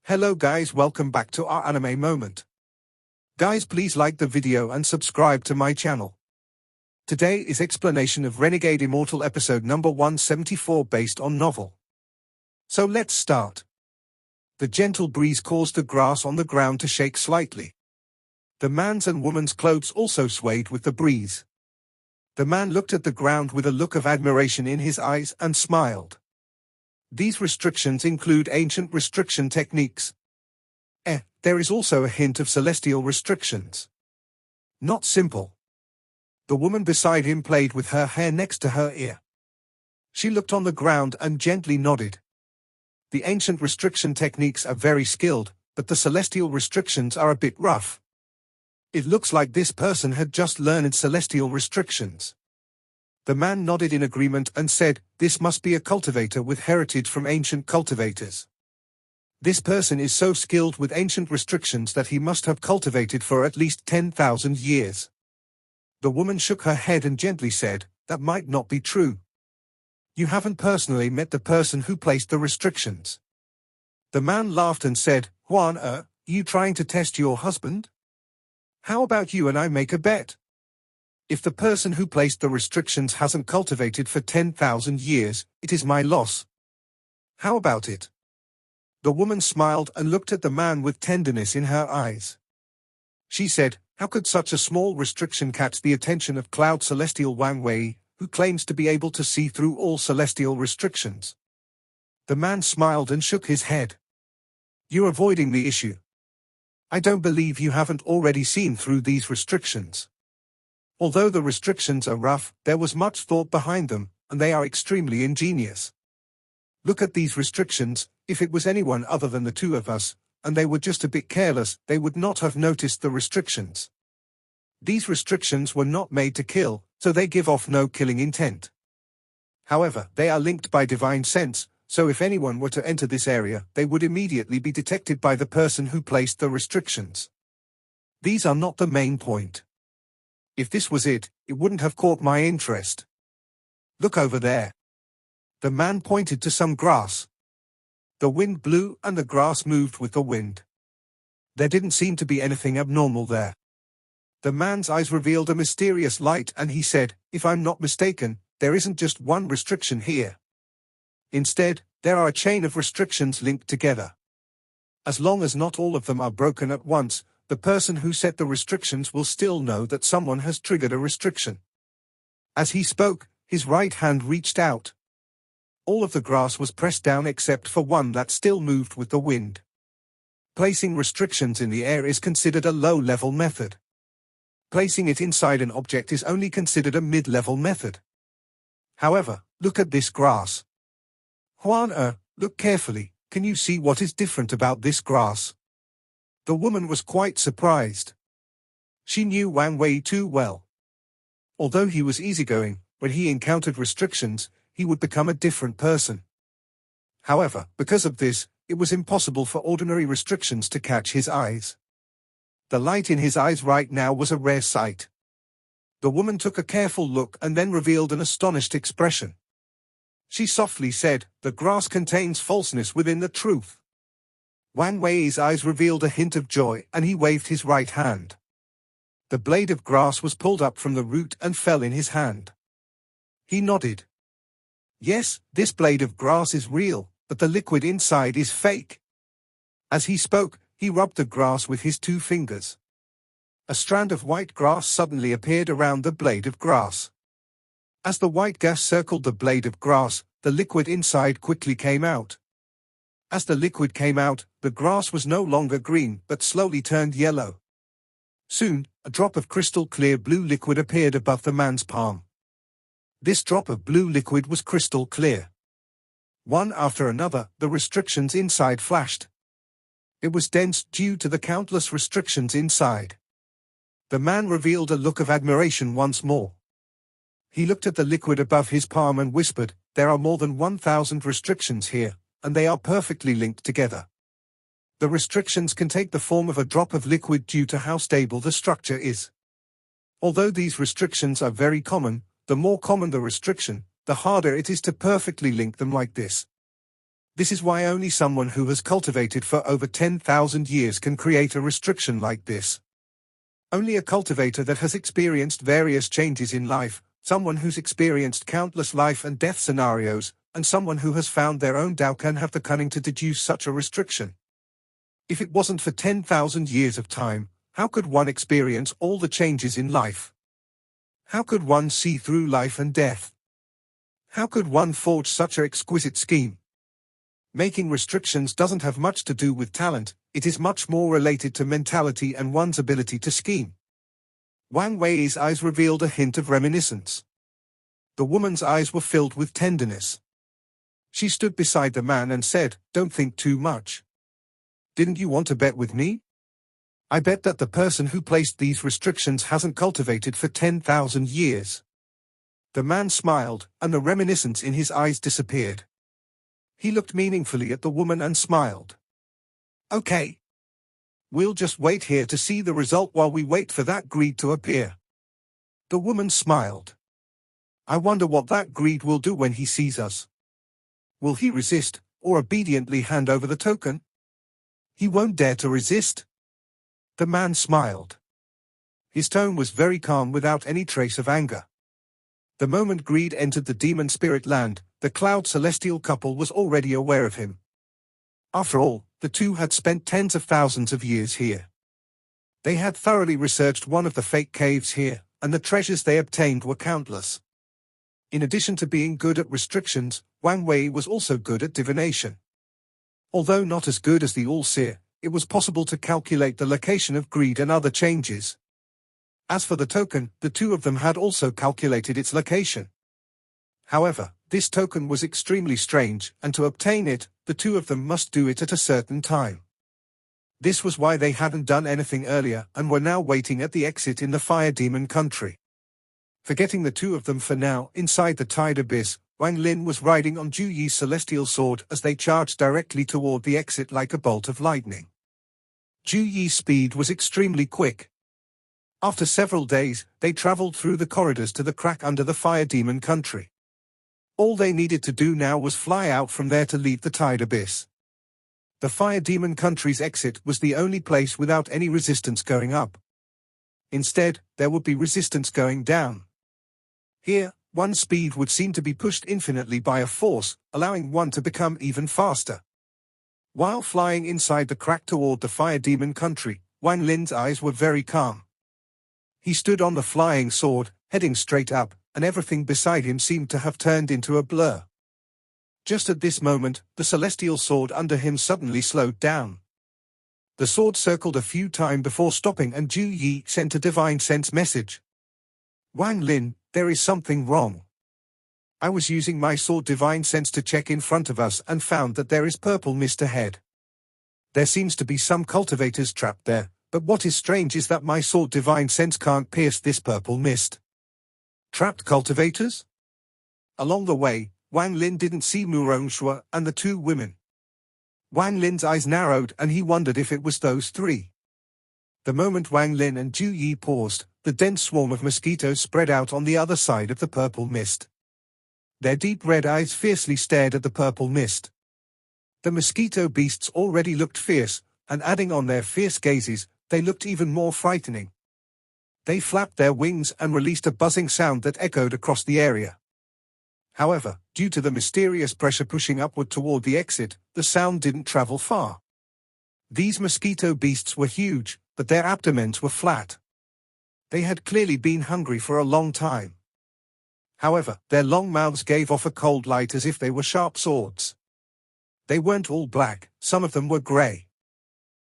Hello guys, welcome back to our anime moment. Guys, please like the video and subscribe to my channel. Today is explanation of Renegade Immortal episode number 174 based on novel. So let's start. The gentle breeze caused the grass on the ground to shake slightly. The man's and woman's clothes also swayed with the breeze. The man looked at the ground with a look of admiration in his eyes and smiled. These restrictions include ancient restriction techniques. There is also a hint of celestial restrictions. Not simple. The woman beside him played with her hair next to her ear. She looked on the ground and gently nodded. The ancient restriction techniques are very skilled, but the celestial restrictions are a bit rough. It looks like this person had just learned celestial restrictions. The man nodded in agreement and said, "This must be a cultivator with heritage from ancient cultivators. This person is so skilled with ancient restrictions that he must have cultivated for at least 10,000 years. The woman shook her head and gently said, "That might not be true. You haven't personally met the person who placed the restrictions." The man laughed and said, "Juan, you trying to test your husband? How about you and I make a bet? If the person who placed the restrictions hasn't cultivated for 10,000 years, it is my loss. How about it?" The woman smiled and looked at the man with tenderness in her eyes. She said, "How could such a small restriction catch the attention of Cloud Celestial Wang Lin, who claims to be able to see through all celestial restrictions?" The man smiled and shook his head. "You're avoiding the issue. I don't believe you haven't already seen through these restrictions. Although the restrictions are rough, there was much thought behind them, and they are extremely ingenious. Look at these restrictions. If it was anyone other than the two of us, and they were just a bit careless, they would not have noticed the restrictions. These restrictions were not made to kill, so they give off no killing intent. However, they are linked by divine sense, so if anyone were to enter this area, they would immediately be detected by the person who placed the restrictions. These are not the main point. If this was it, it wouldn't have caught my interest. Look over there." The man pointed to some grass. The wind blew and the grass moved with the wind. There didn't seem to be anything abnormal there. The man's eyes revealed a mysterious light and he said, "If I'm not mistaken, there isn't just one restriction here. Instead, there are a chain of restrictions linked together. As long as not all of them are broken at once, the person who set the restrictions will still know that someone has triggered a restriction." As he spoke, his right hand reached out. All of the grass was pressed down except for one that still moved with the wind. Placing restrictions in the air is considered a low-level method. Placing it inside an object is only considered a mid-level method. However, look at this grass. Juan, look carefully. Can you see what is different about this grass?" The woman was quite surprised. She knew Wang Wei too well. Although he was easygoing, when he encountered restrictions, he would become a different person. However, because of this, it was impossible for ordinary restrictions to catch his eyes. The light in his eyes right now was a rare sight. The woman took a careful look and then revealed an astonished expression. She softly said, "The grass contains falseness within the truth." Wang Wei's eyes revealed a hint of joy and he waved his right hand. The blade of grass was pulled up from the root and fell in his hand. He nodded. "Yes, this blade of grass is real, but the liquid inside is fake." As he spoke, he rubbed the grass with his 2 fingers. A strand of white grass suddenly appeared around the blade of grass. As the white gas circled the blade of grass, the liquid inside quickly came out. As the liquid came out, the grass was no longer green but slowly turned yellow. Soon, a drop of crystal clear blue liquid appeared above the man's palm. This drop of blue liquid was crystal clear. One after another, the restrictions inside flashed. It was dense due to the countless restrictions inside. The man revealed a look of admiration once more. He looked at the liquid above his palm and whispered, "There are more than 1,000 restrictions here, and they are perfectly linked together. The restrictions can take the form of a drop of liquid due to how stable the structure is. Although these restrictions are very common, the more common the restriction, the harder it is to perfectly link them like this. This is why only someone who has cultivated for over 10,000 years can create a restriction like this. Only a cultivator that has experienced various changes in life, someone who's experienced countless life and death scenarios, and someone who has found their own Tao can have the cunning to deduce such a restriction. If it wasn't for 10,000 years of time, how could one experience all the changes in life? How could one see through life and death? How could one forge such an exquisite scheme? Making restrictions doesn't have much to do with talent, it is much more related to mentality and one's ability to scheme. Wang Wei's eyes revealed a hint of reminiscence. The woman's eyes were filled with tenderness. She stood beside the man and said, "Don't think too much. Didn't you want to bet with me? I bet that the person who placed these restrictions hasn't cultivated for 10,000 years." The man smiled, and the reminiscence in his eyes disappeared. He looked meaningfully at the woman and smiled. "Okay. We'll just wait here to see the result while we wait for that greed to appear." The woman smiled. "I wonder what that greed will do when he sees us. Will he resist, or obediently hand over the token? He won't dare to resist." The man smiled. His tone was very calm without any trace of anger. The moment greed entered the demon spirit land, the cloud celestial couple was already aware of him. After all, the two had spent tens of thousands of years here. They had thoroughly researched one of the fake caves here, and the treasures they obtained were countless. In addition to being good at restrictions, Wang Wei was also good at divination. Although not as good as the All-Seer, it was possible to calculate the location of greed and other changes. As for the token, the two of them had also calculated its location. However, this token was extremely strange, and to obtain it, the two of them must do it at a certain time. This was why they hadn't done anything earlier and were now waiting at the exit in the Fire Demon country. Forgetting the two of them for now, inside the Tide Abyss, Wang Lin was riding on Ju Yi's celestial sword as they charged directly toward the exit like a bolt of lightning. Ju Yi's speed was extremely quick. After several days, they traveled through the corridors to the crack under the Fire Demon country. All they needed to do now was fly out from there to leave the Tide Abyss. The Fire Demon country's exit was the only place without any resistance going up. Instead, there would be resistance going down. Here, one's speed would seem to be pushed infinitely by a force, allowing one to become even faster. While flying inside the crack toward the Fire Demon country, Wang Lin's eyes were very calm. He stood on the flying sword, heading straight up, and everything beside him seemed to have turned into a blur. Just at this moment, the celestial sword under him suddenly slowed down. The sword circled a few times before stopping, and Ju Yi sent a divine sense message. "Wang Lin, there is something wrong. I was using my sword divine sense to check in front of us and found that there is purple mist ahead. There seems to be some cultivators trapped there, but what is strange is that my sword divine sense can't pierce this purple mist." Trapped cultivators? Along the way, Wang Lin didn't see Murongshua and the two women. Wang Lin's eyes narrowed and he wondered if it was those three. The moment Wang Lin and Ju Yi paused, the dense swarm of mosquitoes spread out on the other side of the purple mist. Their deep red eyes fiercely stared at the purple mist. The mosquito beasts already looked fierce, and adding on their fierce gazes, they looked even more frightening. They flapped their wings and released a buzzing sound that echoed across the area. However, due to the mysterious pressure pushing upward toward the exit, the sound didn't travel far. These mosquito beasts were huge, but their abdomens were flat. They had clearly been hungry for a long time. However, their long mouths gave off a cold light as if they were sharp swords. They weren't all black, some of them were gray.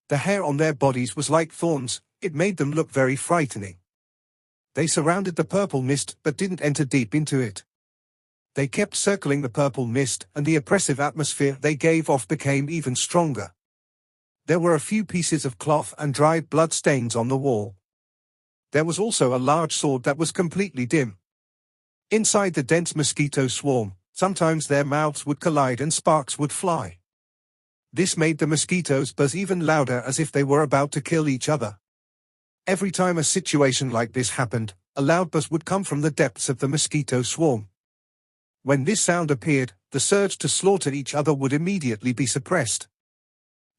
The hair on their bodies was like thorns, it made them look very frightening. They surrounded the purple mist but didn't enter deep into it. They kept circling the purple mist, and the oppressive atmosphere they gave off became even stronger. There were a few pieces of cloth and dried blood stains on the wall. There was also a large sword that was completely dim. Inside the dense mosquito swarm, sometimes their mouths would collide and sparks would fly. This made the mosquitoes buzz even louder as if they were about to kill each other. Every time a situation like this happened, a loud buzz would come from the depths of the mosquito swarm. When this sound appeared, the surge to slaughter each other would immediately be suppressed.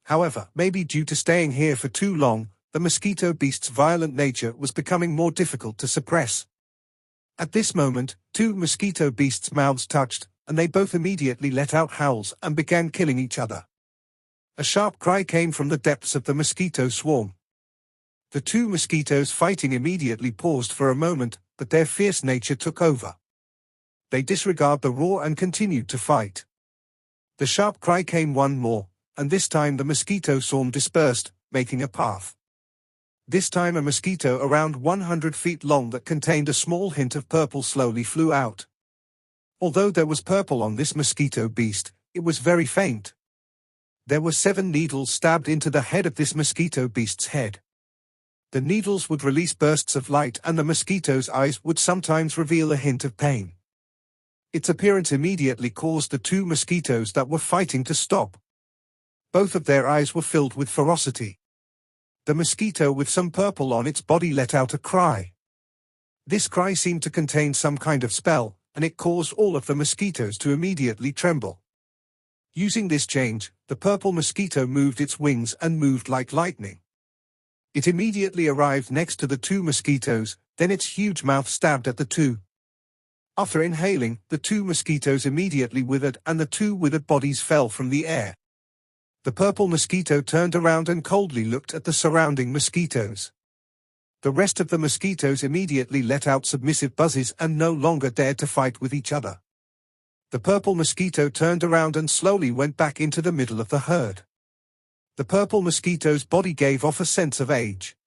However, maybe due to staying here for too long, the mosquito beast's violent nature was becoming more difficult to suppress. At this moment, two mosquito beasts' mouths touched, and they both immediately let out howls and began killing each other. A sharp cry came from the depths of the mosquito swarm. The two mosquitoes fighting immediately paused for a moment, but their fierce nature took over. They disregarded the roar and continued to fight. The sharp cry came one more, and this time the mosquito swarm dispersed, making a path. This time a mosquito around 100 feet long that contained a small hint of purple slowly flew out. Although there was purple on this mosquito beast, it was very faint. There were 7 needles stabbed into the head of this mosquito beast's head. The needles would release bursts of light and the mosquito's eyes would sometimes reveal a hint of pain. Its appearance immediately caused the two mosquitoes that were fighting to stop. Both of their eyes were filled with ferocity. The mosquito with some purple on its body let out a cry. This cry seemed to contain some kind of spell, and it caused all of the mosquitoes to immediately tremble. Using this change, the purple mosquito moved its wings and moved like lightning. It immediately arrived next to the two mosquitoes, then its huge mouth stabbed at the two. After inhaling, the two mosquitoes immediately withered and the two withered bodies fell from the air. The purple mosquito turned around and coldly looked at the surrounding mosquitoes. The rest of the mosquitoes immediately let out submissive buzzes and no longer dared to fight with each other. The purple mosquito turned around and slowly went back into the middle of the herd. The purple mosquito's body gave off a sense of age.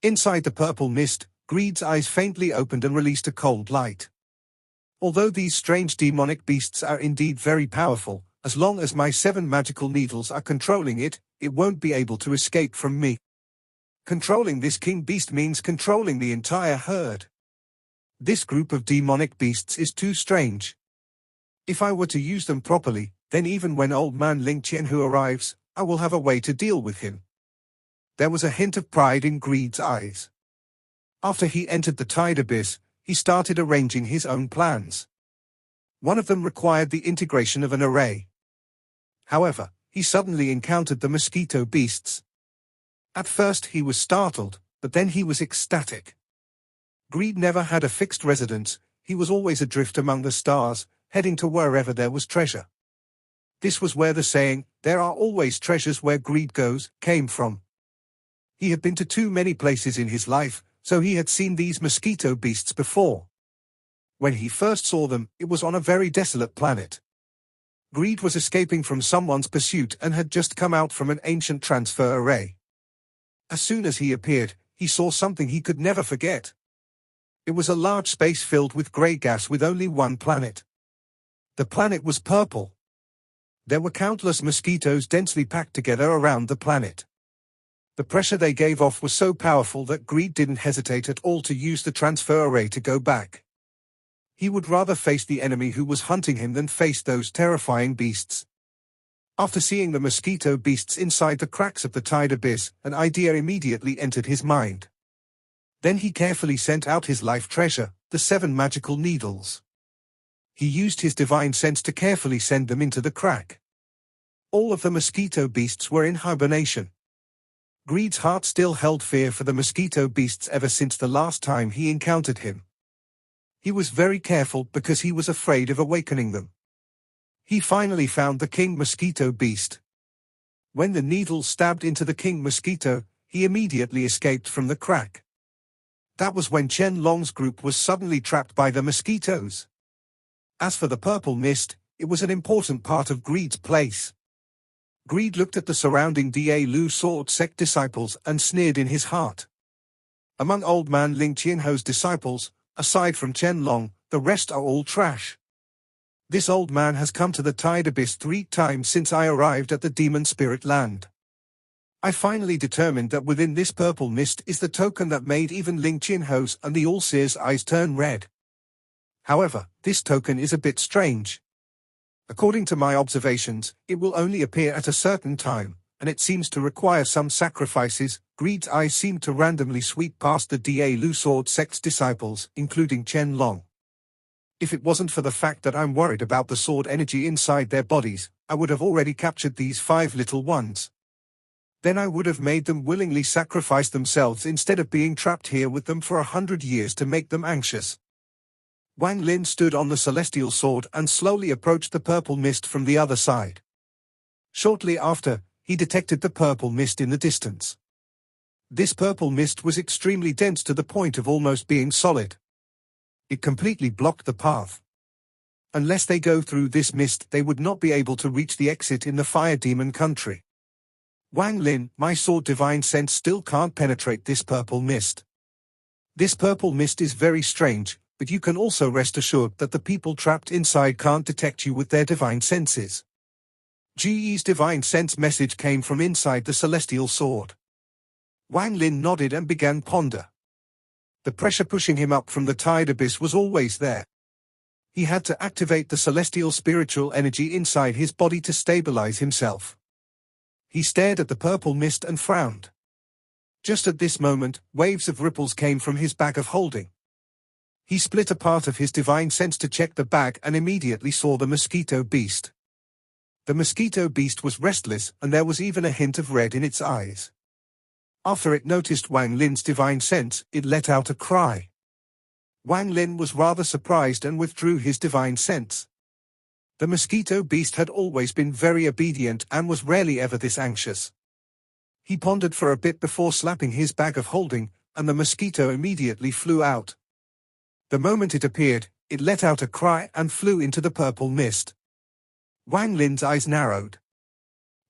Inside the purple mist, Greed's eyes faintly opened and released a cold light. Although these strange demonic beasts are indeed very powerful, as long as my 7 magical needles are controlling it, it won't be able to escape from me. Controlling this king beast means controlling the entire herd. This group of demonic beasts is too strange. If I were to use them properly, then even when old man Ling Qianhu arrives, I will have a way to deal with him. There was a hint of pride in Greed's eyes. After he entered the tide abyss, he started arranging his own plans. One of them required the integration of an array. However, he suddenly encountered the mosquito beasts. At first he was startled, but then he was ecstatic. Greed never had a fixed residence, he was always adrift among the stars, heading to wherever there was treasure. This was where the saying, "There are always treasures where greed goes," came from. He had been to too many places in his life, so he had seen these mosquito beasts before. When he first saw them, it was on a very desolate planet. Greed was escaping from someone's pursuit and had just come out from an ancient transfer array. As soon as he appeared, he saw something he could never forget. It was a large space filled with grey gas with only one planet. The planet was purple. There were countless mosquitoes densely packed together around the planet. The pressure they gave off was so powerful that Greed didn't hesitate at all to use the transfer array to go back. He would rather face the enemy who was hunting him than face those terrifying beasts. After seeing the mosquito beasts inside the cracks of the tide abyss, an idea immediately entered his mind. Then he carefully sent out his life treasure, the 7 magical needles. He used his divine sense to carefully send them into the crack. All of the mosquito beasts were in hibernation. Greed's heart still held fear for the mosquito beasts ever since the last time he encountered him. He was very careful because he was afraid of awakening them. He finally found the king mosquito beast. When the needle stabbed into the king mosquito, he immediately escaped from the crack. That was when Chen Long's group was suddenly trapped by the mosquitoes. As for the purple mist, it was an important part of Greed's place. Greed looked at the surrounding Da Lu sword sect disciples and sneered in his heart. Among old man Ling Qianho's disciples, aside from Chen Long, the rest are all trash. This old man has come to the tide abyss 3 times since I arrived at the demon spirit land. I finally determined that within this purple mist is the token that made even Ling Qianho's and the All-Seer's eyes turn red. However, this token is a bit strange. According to my observations, it will only appear at a certain time, and it seems to require some sacrifices. Greed's eyes seemed to randomly sweep past the Da Lu sword sect's disciples, including Chen Long. If it wasn't for the fact that I'm worried about the sword energy inside their bodies, I would have already captured these 5 little ones. Then I would have made them willingly sacrifice themselves instead of being trapped here with them for 100 years to make them anxious. Wang Lin stood on the celestial sword and slowly approached the purple mist from the other side. Shortly after, he detected the purple mist in the distance. This purple mist was extremely dense to the point of almost being solid. It completely blocked the path. Unless they go through this mist, they would not be able to reach the exit in the fire demon country. Wang Lin, my sword divine sense still can't penetrate this purple mist. This purple mist is very strange, but you can also rest assured that the people trapped inside can't detect you with their divine senses. Jiyi's divine sense message came from inside the celestial sword. Wang Lin nodded and began ponder. The pressure pushing him up from the tide abyss was always there. He had to activate the celestial spiritual energy inside his body to stabilize himself. He stared at the purple mist and frowned. Just at this moment, waves of ripples came from his bag of holding. He split a part of his divine sense to check the bag and immediately saw the mosquito beast. The mosquito beast was restless, and there was even a hint of red in its eyes. After it noticed Wang Lin's divine sense, it let out a cry. Wang Lin was rather surprised and withdrew his divine sense. The mosquito beast had always been very obedient and was rarely ever this anxious. He pondered for a bit before slapping his bag of holding, and the mosquito immediately flew out. The moment it appeared, it let out a cry and flew into the purple mist. Wang Lin's eyes narrowed.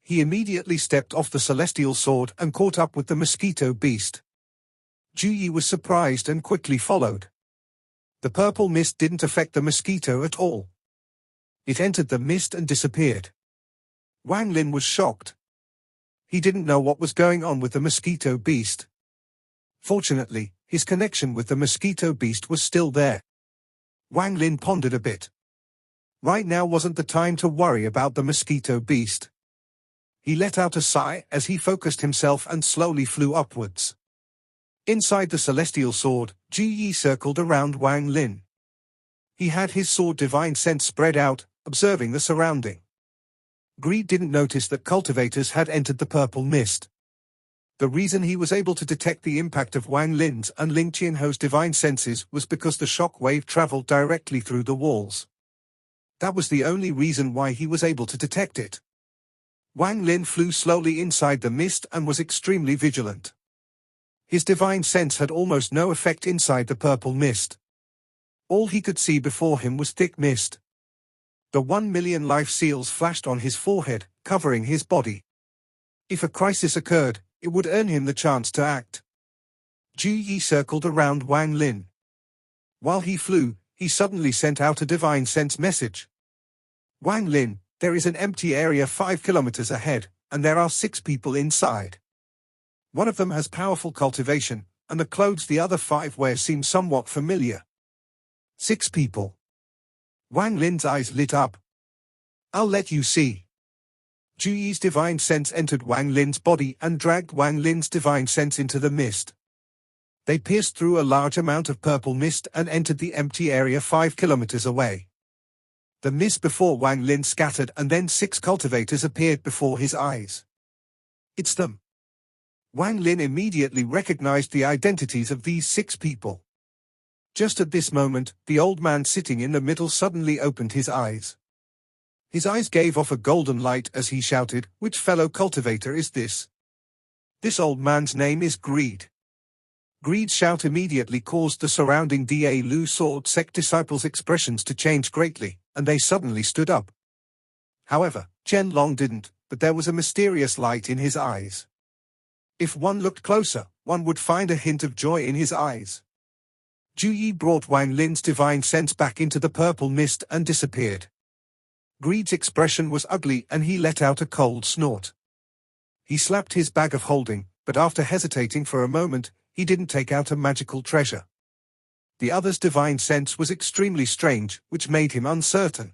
He immediately stepped off the celestial sword and caught up with the mosquito beast. Jiyi was surprised and quickly followed. The purple mist didn't affect the mosquito at all. It entered the mist and disappeared. Wang Lin was shocked. He didn't know what was going on with the mosquito beast. Fortunately, his connection with the mosquito beast was still there. Wang Lin pondered a bit. Right now wasn't the time to worry about the mosquito beast. He let out a sigh as he focused himself and slowly flew upwards. Inside the celestial sword, Jiyi circled around Wang Lin. He had his sword divine sense spread out, observing the surrounding. Greed didn't notice that cultivators had entered the purple mist. The reason he was able to detect the impact of Wang Lin's and Ling Qianho's divine senses was because the shock wave traveled directly through the walls. That was the only reason why he was able to detect it. Wang Lin flew slowly inside the mist and was extremely vigilant. His divine sense had almost no effect inside the purple mist. All he could see before him was thick mist. The 1,000,000 life seals flashed on his forehead, covering his body. If a crisis occurred, it would earn him the chance to act. Jiyi circled around Wang Lin. While he flew, he suddenly sent out a divine sense message. Wang Lin, there is an empty area 5 kilometers ahead, and there are 6 people inside. One of them has powerful cultivation, and the clothes the other 5 wear seem somewhat familiar. 6 people. Wang Lin's eyes lit up. I'll let you see. Jiyi's divine sense entered Wang Lin's body and dragged Wang Lin's divine sense into the mist. They pierced through a large amount of purple mist and entered the empty area 5 kilometers away. The mist before Wang Lin scattered and then 6 cultivators appeared before his eyes. It's them. Wang Lin immediately recognized the identities of these 6 people. Just at this moment, the old man sitting in the middle suddenly opened his eyes. His eyes gave off a golden light as he shouted, "Which fellow cultivator is this?" This old man's name is Greed. Greed's shout immediately caused the surrounding Da Lu sword sect disciples' expressions to change greatly, and they suddenly stood up. However, Chen Long didn't, but there was a mysterious light in his eyes. If one looked closer, one would find a hint of joy in his eyes. Jiyi brought Wang Lin's divine sense back into the purple mist and disappeared. Greed's expression was ugly and he let out a cold snort. He slapped his bag of holding, but after hesitating for a moment, he didn't take out a magical treasure. The other's divine sense was extremely strange, which made him uncertain.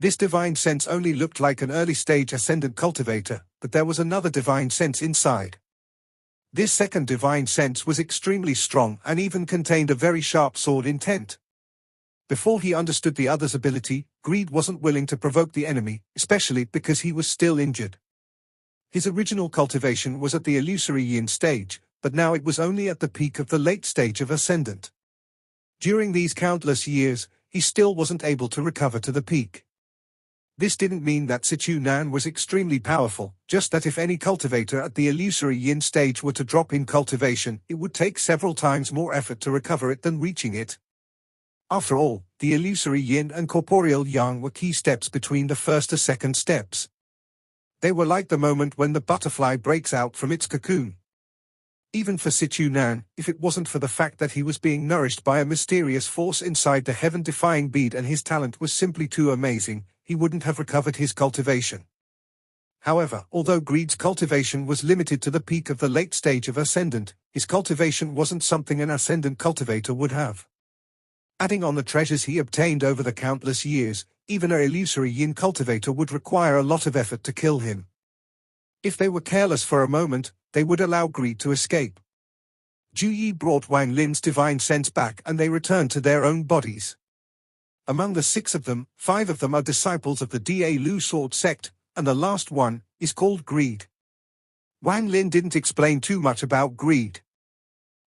This divine sense only looked like an early-stage ascendant cultivator, but there was another divine sense inside. This second divine sense was extremely strong and even contained a very sharp sword intent. Before he understood the other's ability, Greed wasn't willing to provoke the enemy, especially because he was still injured. His original cultivation was at the illusory yin stage, but now it was only at the peak of the late stage of ascendant. During these countless years, he still wasn't able to recover to the peak. This didn't mean that Situ Nan was extremely powerful, just that if any cultivator at the illusory yin stage were to drop in cultivation, it would take several times more effort to recover it than reaching it. After all, the illusory yin and corporeal yang were key steps between the first and second steps. They were like the moment when the butterfly breaks out from its cocoon. Even for Situ Nan, if it wasn't for the fact that he was being nourished by a mysterious force inside the heaven-defying bead and his talent was simply too amazing, he wouldn't have recovered his cultivation. However, although Greed's cultivation was limited to the peak of the late stage of ascendant, his cultivation wasn't something an ascendant cultivator would have. Adding on the treasures he obtained over the countless years, even an illusory yin cultivator would require a lot of effort to kill him. If they were careless for a moment, they would allow Greed to escape. Ju Yi brought Wang Lin's divine sense back and they returned to their own bodies. Among the 6 of them, 5 of them are disciples of the Da Lu Sword sect, and the last one is called Greed. Wang Lin didn't explain too much about Greed.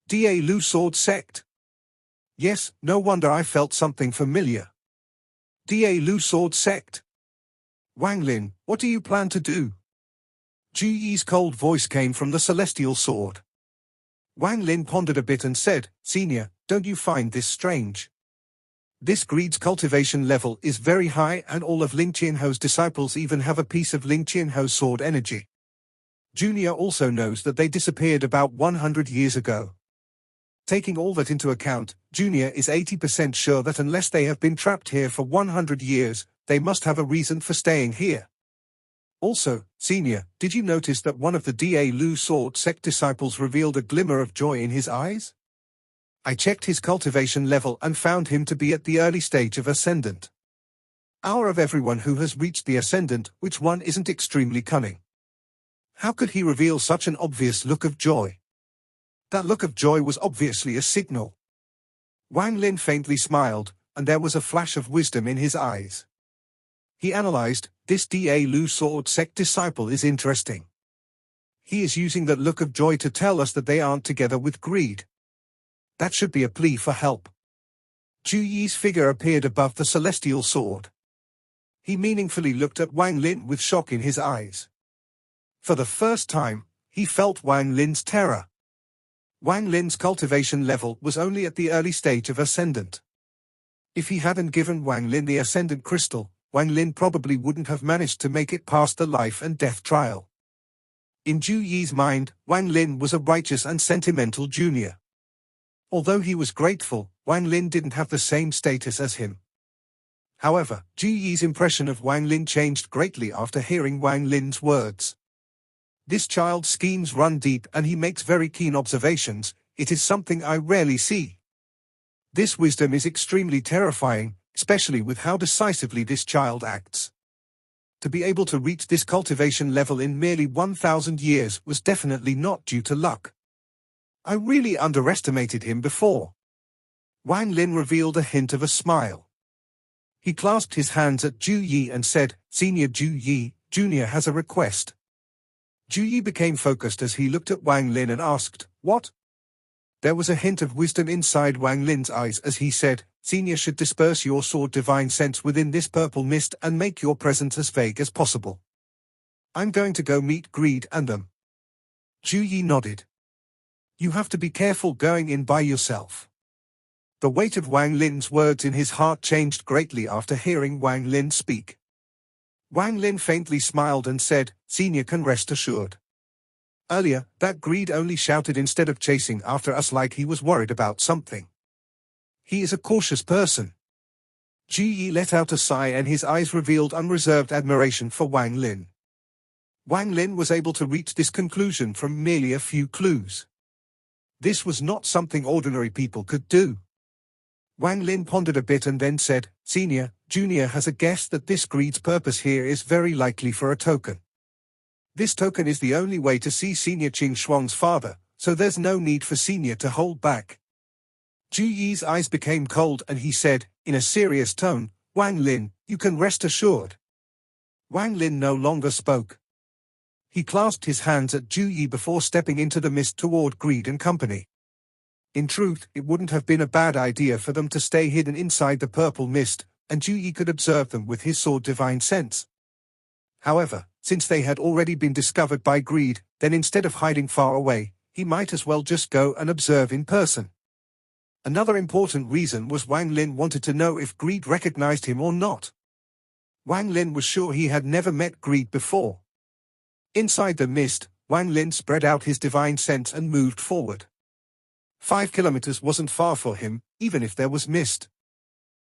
Da Lu Sword sect? Yes, no wonder I felt something familiar. Da Lu Sword sect. Wang Lin, what do you plan to do? Ju Yi's cold voice came from the celestial sword. Wang Lin pondered a bit and said, Senior, don't you find this strange? This Greed's cultivation level is very high and all of Ling Qianho's disciples even have a piece of Ling Qianho's sword energy. Junior also knows that they disappeared about 100 years ago. Taking all that into account, Junior is 80% sure that unless they have been trapped here for 100 years, they must have a reason for staying here. Also, Senior, did you notice that one of the Da Lu Sword sect disciples revealed a glimmer of joy in his eyes? I checked his cultivation level and found him to be at the early stage of Ascendant. Out of everyone who has reached the Ascendant, which one isn't extremely cunning? How could he reveal such an obvious look of joy? That look of joy was obviously a signal. Wang Lin faintly smiled, and there was a flash of wisdom in his eyes. He analyzed, this Da Lu Sword sect disciple is interesting. He is using that look of joy to tell us that they aren't together with Greed. That should be a plea for help. Ju Yi's figure appeared above the celestial sword. He meaningfully looked at Wang Lin with shock in his eyes. For the first time, he felt Wang Lin's terror. Wang Lin's cultivation level was only at the early stage of Ascendant. If he hadn't given Wang Lin the Ascendant Crystal, Wang Lin probably wouldn't have managed to make it past the life and death trial. In Ju Yi's mind, Wang Lin was a righteous and sentimental junior. Although he was grateful, Wang Lin didn't have the same status as him. However, Ju Yi's impression of Wang Lin changed greatly after hearing Wang Lin's words. This child's schemes run deep and he makes very keen observations. It is something I rarely see. This wisdom is extremely terrifying, especially with how decisively this child acts. To be able to reach this cultivation level in merely 1,000 years was definitely not due to luck. I really underestimated him before. Wang Lin revealed a hint of a smile. He clasped his hands at Ju Yi and said, Senior Ju Yi, Junior has a request. Ju Yi became focused as he looked at Wang Lin and asked, what? There was a hint of wisdom inside Wang Lin's eyes as he said, Senior should disperse your sword divine sense within this purple mist and make your presence as vague as possible. I'm going to go meet Greed and them. Ju Yi nodded. You have to be careful going in by yourself. The weight of Wang Lin's words in his heart changed greatly after hearing Wang Lin speak. Wang Lin faintly smiled and said, Senior can rest assured. Earlier, that Greed only shouted instead of chasing after us like he was worried about something. He is a cautious person. Ju Yi let out a sigh and his eyes revealed unreserved admiration for Wang Lin. Wang Lin was able to reach this conclusion from merely a few clues. This was not something ordinary people could do. Wang Lin pondered a bit and then said, Senior, Junior has a guess that this Greed's purpose here is very likely for a token. This token is the only way to see Senior Qing Shuang's father, so there's no need for Senior to hold back. Zhu Yi's eyes became cold and he said, in a serious tone, "Wang Lin, you can rest assured." Wang Lin no longer spoke. He clasped his hands at Zhu Yi before stepping into the mist toward Greed and company. In truth, it wouldn't have been a bad idea for them to stay hidden inside the purple mist, and Zhu Yi could observe them with his sword divine sense. However, since they had already been discovered by Greed, then instead of hiding far away, he might as well just go and observe in person. Another important reason was Wang Lin wanted to know if Greed recognized him or not. Wang Lin was sure he had never met Greed before. Inside the mist, Wang Lin spread out his divine sense and moved forward. 5 kilometers wasn't far for him, even if there was mist.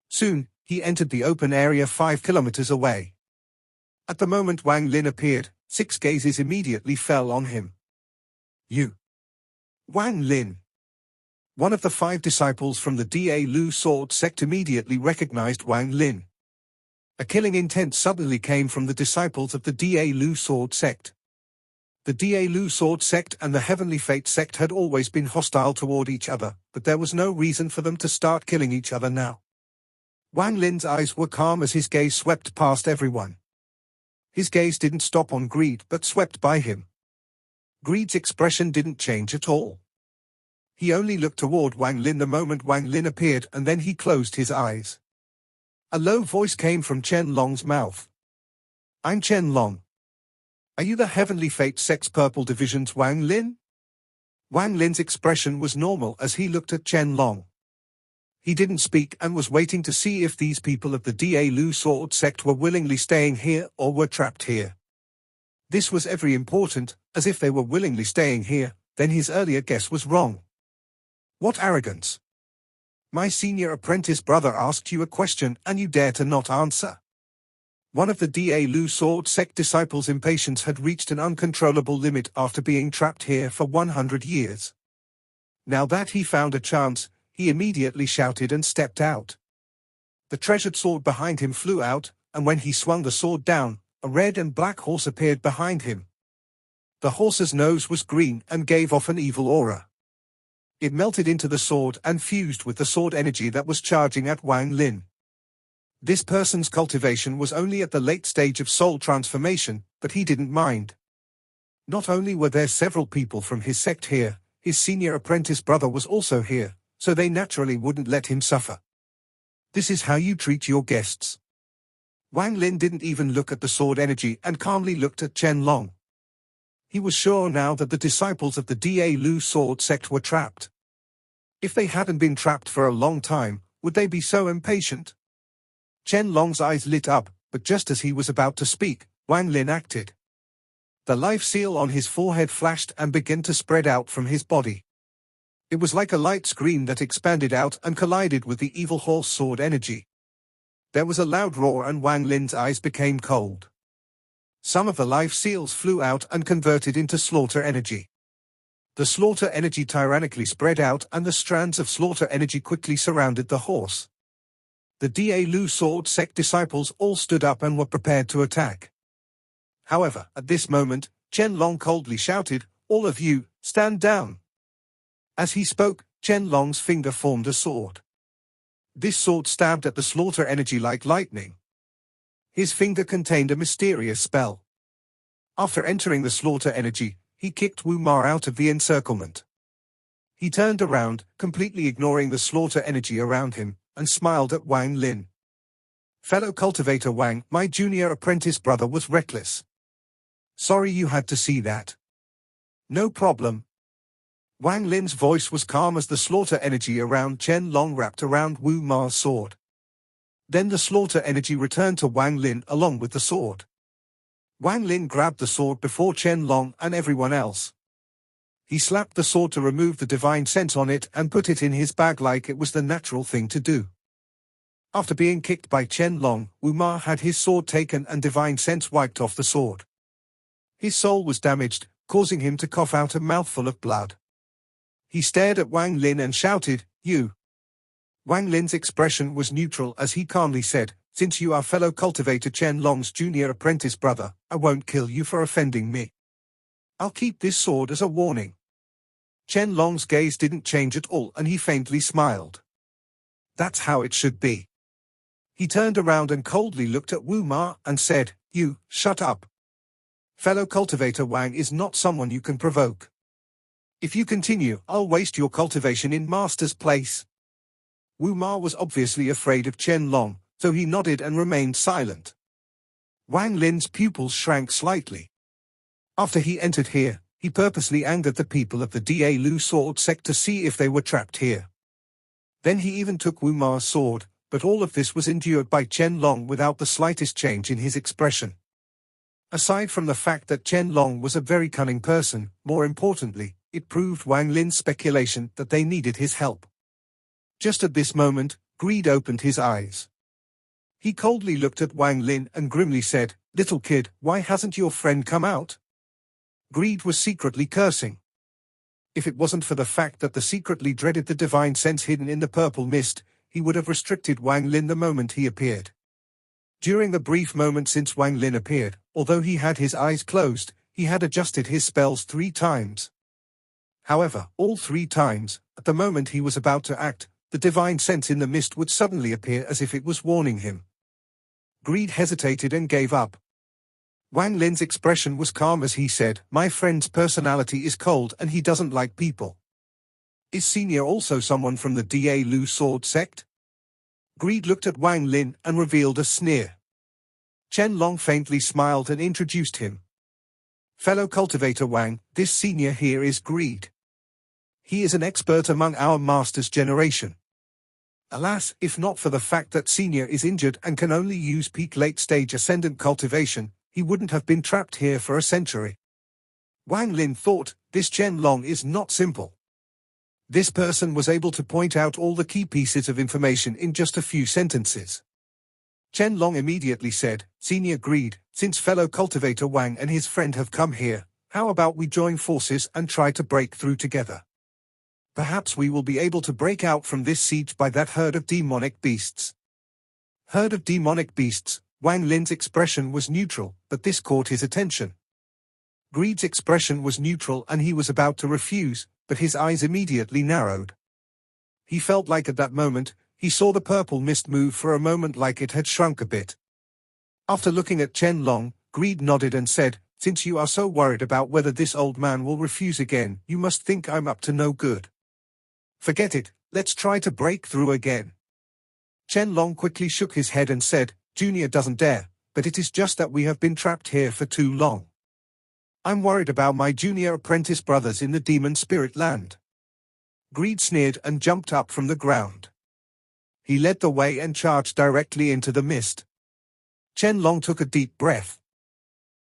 Soon, he entered the open area 5 kilometers away. At the moment Wang Lin appeared, 6 gazes immediately fell on him. "You." Wang Lin. One of the 5 disciples from the Da Lu sword sect immediately recognized Wang Lin. A killing intent suddenly came from the disciples of the Da Lu sword sect. The Da Lu sword sect and the Heavenly Fate sect had always been hostile toward each other, but there was no reason for them to start killing each other now. Wang Lin's eyes were calm as his gaze swept past everyone. His gaze didn't stop on Greed but swept by him. Greed's expression didn't change at all. He only looked toward Wang Lin the moment Wang Lin appeared and then he closed his eyes. A low voice came from Chen Long's mouth. "I'm Chen Long. Are you the Heavenly Fate sect's Purple Division's Wang Lin?" Wang Lin's expression was normal as he looked at Chen Long. He didn't speak and was waiting to see if these people of the Da Lu sword sect were willingly staying here or were trapped here. This was very important, as if they were willingly staying here, then his earlier guess was wrong. What arrogance! My senior apprentice brother asked you a question and you dare to not answer. One of the Da Lu sword sect disciples' impatience had reached an uncontrollable limit after being trapped here for 100 years. Now that he found a chance, he immediately shouted and stepped out. The treasured sword behind him flew out, and when he swung the sword down, a red and black horse appeared behind him. The horse's nose was green and gave off an evil aura. It melted into the sword and fused with the sword energy that was charging at Wang Lin. This person's cultivation was only at the late stage of soul transformation, but he didn't mind. Not only were there several people from his sect here, his senior apprentice brother was also here, so they naturally wouldn't let him suffer. This is how you treat your guests. Wang Lin didn't even look at the sword energy and calmly looked at Chen Long. He was sure now that the disciples of the Da Lu sword sect were trapped. If they hadn't been trapped for a long time, would they be so impatient? Chen Long's eyes lit up, but just as he was about to speak, Wang Lin acted. The life seal on his forehead flashed and began to spread out from his body. It was like a light screen that expanded out and collided with the evil horse sword energy. There was a loud roar and Wang Lin's eyes became cold. Some of the life seals flew out and converted into slaughter energy. The slaughter energy tyrannically spread out and the strands of slaughter energy quickly surrounded the horse. The Da Lu sword sect disciples all stood up and were prepared to attack. However, at this moment, Chen Long coldly shouted, "All of you, stand down." As he spoke, Chen Long's finger formed a sword. This sword stabbed at the slaughter energy like lightning. His finger contained a mysterious spell. After entering the slaughter energy, he kicked Wu Ma out of the encirclement. He turned around, completely ignoring the slaughter energy around him, and smiled at Wang Lin. "Fellow cultivator Wang, my junior apprentice brother was reckless. Sorry you had to see that." "No problem." Wang Lin's voice was calm as the slaughter energy around Chen Long wrapped around Wu Ma's sword. Then the slaughter energy returned to Wang Lin along with the sword. Wang Lin grabbed the sword before Chen Long and everyone else. He slapped the sword to remove the divine sense on it and put it in his bag like it was the natural thing to do. After being kicked by Chen Long, Wu Ma had his sword taken and divine sense wiped off the sword. His soul was damaged, causing him to cough out a mouthful of blood. He stared at Wang Lin and shouted, "You." Wang Lin's expression was neutral as he calmly said, "Since you are fellow cultivator Chen Long's junior apprentice brother, I won't kill you for offending me. I'll keep this sword as a warning." Chen Long's gaze didn't change at all and he faintly smiled. That's how it should be. He turned around and coldly looked at Wu Ma and said, "You, shut up. Fellow cultivator Wang is not someone you can provoke. If you continue, I'll waste your cultivation in master's place." Wu Ma was obviously afraid of Chen Long, so he nodded and remained silent. Wang Lin's pupils shrank slightly. After he entered here, he purposely angered the people of the Da Lu sword sect to see if they were trapped here. Then he even took Wu Ma's sword, but all of this was endured by Chen Long without the slightest change in his expression. Aside from the fact that Chen Long was a very cunning person, more importantly, it proved Wang Lin's speculation that they needed his help. Just at this moment, Greed opened his eyes. He coldly looked at Wang Lin and grimly said, "Little kid, why hasn't your friend come out?" Greed was secretly cursing. If it wasn't for the fact that the secretly dreaded the divine sense hidden in the purple mist, he would have restricted Wang Lin the moment he appeared. During the brief moment since Wang Lin appeared, although he had his eyes closed, he had adjusted his spells 3 times. However, all 3 times, at the moment he was about to act, the divine sense in the mist would suddenly appear as if it was warning him. Greed hesitated and gave up. Wang Lin's expression was calm as he said, "My friend's personality is cold and he doesn't like people. Is Senior also someone from the Da Lu sword sect?" Greed looked at Wang Lin and revealed a sneer. Chen Long faintly smiled and introduced him. "Fellow cultivator Wang, this Senior here is Greed. He is an expert among our master's generation. Alas, if not for the fact that Senior is injured and can only use peak late-stage ascendant cultivation, he wouldn't have been trapped here for a century." Wang Lin thought, this Chen Long is not simple. This person was able to point out all the key pieces of information in just a few sentences. Chen Long immediately said, "Senior Greed, since fellow cultivator Wang and his friend have come here, how about we join forces and try to break through together? Perhaps we will be able to break out from this siege by that herd of demonic beasts." Herd of demonic beasts. Wang Lin's expression was neutral, but this caught his attention. Greed's expression was neutral and he was about to refuse, but his eyes immediately narrowed. He felt like at that moment, he saw the purple mist move for a moment like it had shrunk a bit. After looking at Chen Long, Greed nodded and said, "Since you are so worried about whether this old man will refuse again, you must think I'm up to no good. Forget it, let's try to break through again." Chen Long quickly shook his head and said, "Junior doesn't dare, but it is just that we have been trapped here for too long. I'm worried about my junior apprentice brothers in the demon spirit land." Greed sneered and jumped up from the ground. He led the way and charged directly into the mist. Chen Long took a deep breath.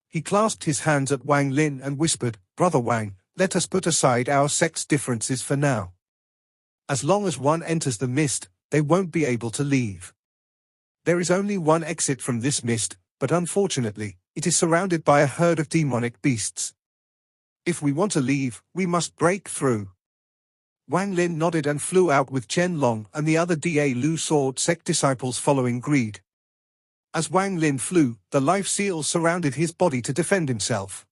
He clasped his hands at Wang Lin and whispered, "Brother Wang, let us put aside our sect's differences for now. As long as one enters the mist, they won't be able to leave. There is only one exit from this mist, but unfortunately, it is surrounded by a herd of demonic beasts. If we want to leave, we must break through." Wang Lin nodded and flew out with Chen Long and the other Da Lu sword sect disciples following Greed. As Wang Lin flew, the life seal surrounded his body to defend himself.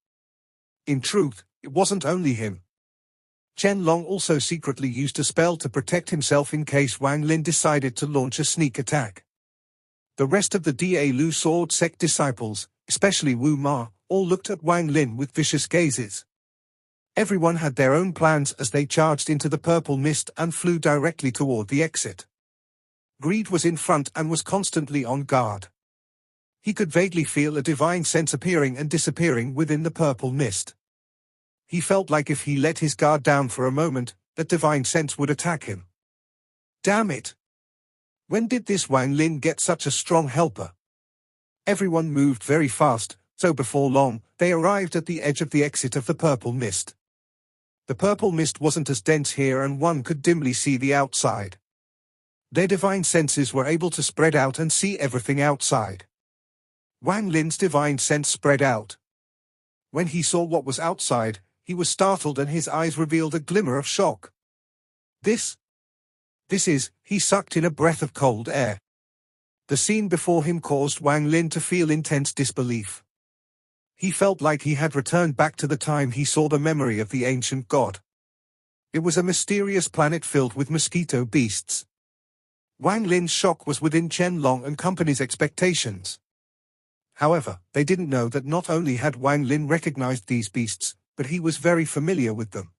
In truth, it wasn't only him. Chen Long also secretly used a spell to protect himself in case Wang Lin decided to launch a sneak attack. The rest of the Da Lu sword sect disciples, especially Wu Ma, all looked at Wang Lin with vicious gazes. Everyone had their own plans as they charged into the purple mist and flew directly toward the exit. Greed was in front and was constantly on guard. He could vaguely feel a divine sense appearing and disappearing within the purple mist. He felt like if he let his guard down for a moment, that divine sense would attack him. Damn it! When did this Wang Lin get such a strong helper? Everyone moved very fast, so before long, they arrived at the edge of the exit of the purple mist. The purple mist wasn't as dense here and one could dimly see the outside. Their divine senses were able to spread out and see everything outside. Wang Lin's divine sense spread out. When he saw what was outside, he was startled and his eyes revealed a glimmer of shock. This is, he sucked in a breath of cold air. The scene before him caused Wang Lin to feel intense disbelief. He felt like he had returned back to the time he saw the memory of the ancient god. It was a mysterious planet filled with mosquito beasts. Wang Lin's shock was within Chen Long and company's expectations. However, they didn't know that not only had Wang Lin recognized these beasts, but he was very familiar with them.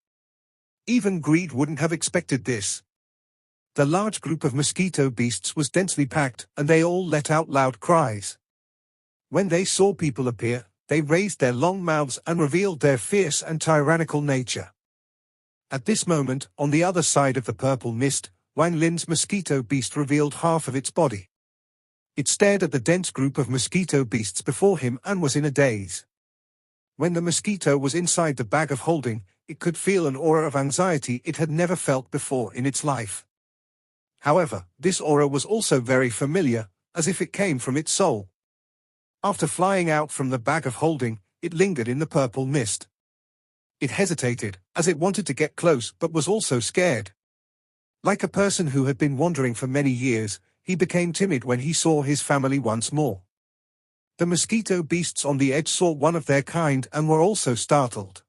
Even greed wouldn't have expected this. The large group of mosquito beasts was densely packed, and they all let out loud cries. When they saw people appear, they raised their long mouths and revealed their fierce and tyrannical nature. At this moment, on the other side of the purple mist, Wang Lin's mosquito beast revealed half of its body. It stared at the dense group of mosquito beasts before him and was in a daze. When the mosquito was inside the bag of holding, it could feel an aura of anxiety it had never felt before in its life. However, this aura was also very familiar, as if it came from its soul. After flying out from the bag of holding, it lingered in the purple mist. It hesitated, as it wanted to get close but was also scared. Like a person who had been wandering for many years, he became timid when he saw his family once more. The mosquito beasts on the edge saw one of their kind and were also startled.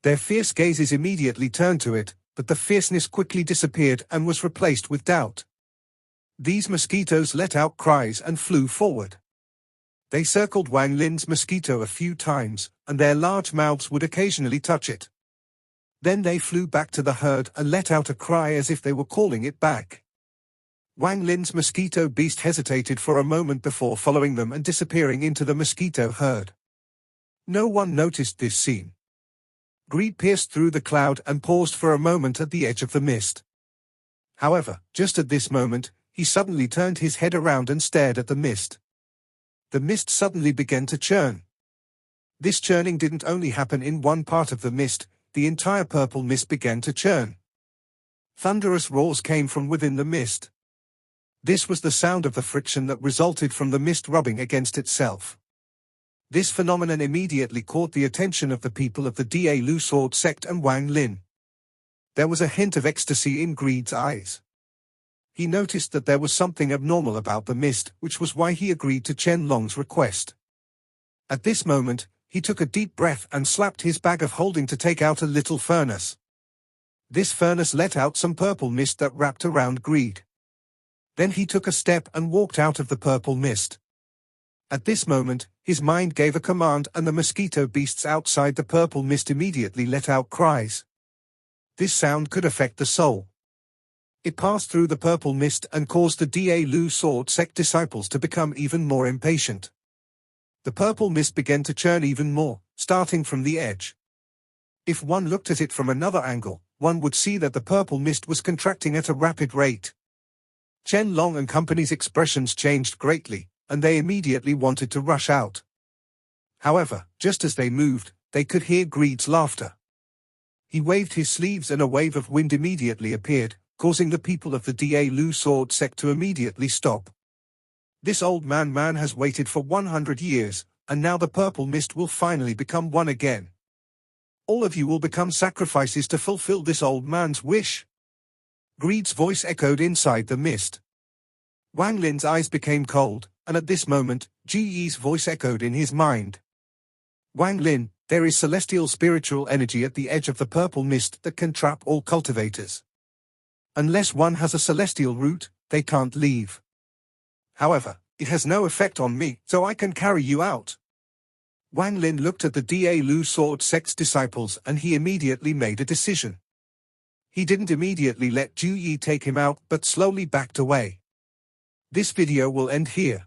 Their fierce gazes immediately turned to it, but the fierceness quickly disappeared and was replaced with doubt. These mosquitoes let out cries and flew forward. They circled Wang Lin's mosquito a few times, and their large mouths would occasionally touch it. Then they flew back to the herd and let out a cry as if they were calling it back. Wang Lin's mosquito beast hesitated for a moment before following them and disappearing into the mosquito herd. No one noticed this scene. Greed pierced through the cloud and paused for a moment at the edge of the mist. However, just at this moment, he suddenly turned his head around and stared at the mist. The mist suddenly began to churn. This churning didn't only happen in one part of the mist, the entire purple mist began to churn. Thunderous roars came from within the mist. This was the sound of the friction that resulted from the mist rubbing against itself. This phenomenon immediately caught the attention of the people of the Da Lu Sword sect and Wang Lin. There was a hint of ecstasy in Greed's eyes. He noticed that there was something abnormal about the mist, which was why he agreed to Chen Long's request. At this moment, he took a deep breath and slapped his bag of holding to take out a little furnace. This furnace let out some purple mist that wrapped around Greed. Then he took a step and walked out of the purple mist. At this moment, his mind gave a command and the mosquito beasts outside the purple mist immediately let out cries. This sound could affect the soul. It passed through the purple mist and caused the Da Lu Sword sect disciples to become even more impatient. The purple mist began to churn even more, starting from the edge. If one looked at it from another angle, one would see that the purple mist was contracting at a rapid rate. Chen Long and company's expressions changed greatly, and they immediately wanted to rush out. However, just as they moved, they could hear Greed's laughter. He waved his sleeves and a wave of wind immediately appeared, causing the people of the Da Lu Sword sect to immediately stop. This old man has waited for 100 years, and now the purple mist will finally become one again. All of you will become sacrifices to fulfill this old man's wish. Greed's voice echoed inside the mist. Wang Lin's eyes became cold, and at this moment, Ji Yi's voice echoed in his mind. Wang Lin, there is celestial spiritual energy at the edge of the purple mist that can trap all cultivators. Unless one has a celestial root, they can't leave. However, it has no effect on me, so I can carry you out. Wang Lin looked at the Da Lu Sword sect's disciples and he immediately made a decision. He didn't immediately let Ju Yi take him out but slowly backed away. This video will end here.